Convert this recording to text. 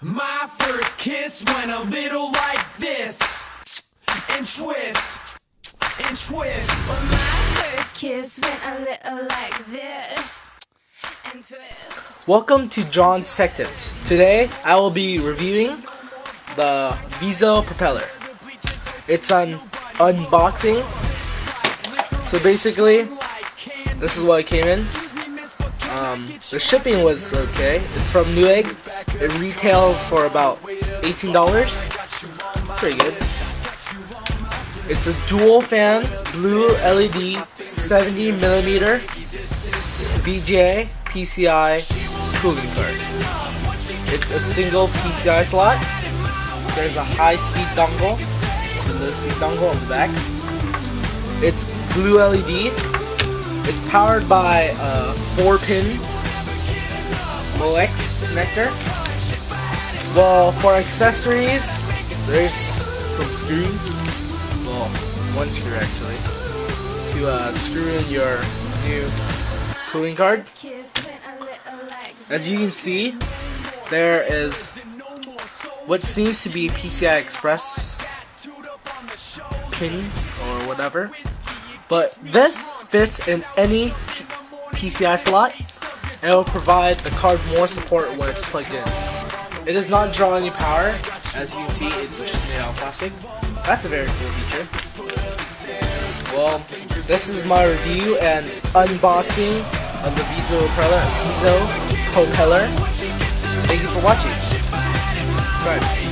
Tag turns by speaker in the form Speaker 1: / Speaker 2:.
Speaker 1: My first kiss went a little like this, and twist, and twist.
Speaker 2: Well, my first kiss went a little like this, and twist.
Speaker 3: Welcome to John's Tech Tips. Today I will be reviewing the Vizo Propeller. It's an unboxing. So basically, this is what it came in. The shipping was okay. It's from Newegg. It retails for about $18. Pretty good. It's a dual fan, blue LED, 70mm BJ PCI cooling card. It's a single PCI slot. There's a high-speed dongle, the low-speed dongle on the back. It's blue LED. It's powered by a 4-pin MOX connector. Well, for accessories, there's some screws. Well, one screw actually, to screw in your new cooling card. As you can see, there is what seems to be PCI Express pin or whatever. But this fits in any PCI slot, and it will provide the card more support when it's plugged in. It does not draw any power. As you can see, it's just made out of plastic. That's a very cool feature. Well, this is my review and unboxing of the Vizo Propeller. Thank you for watching. Bye.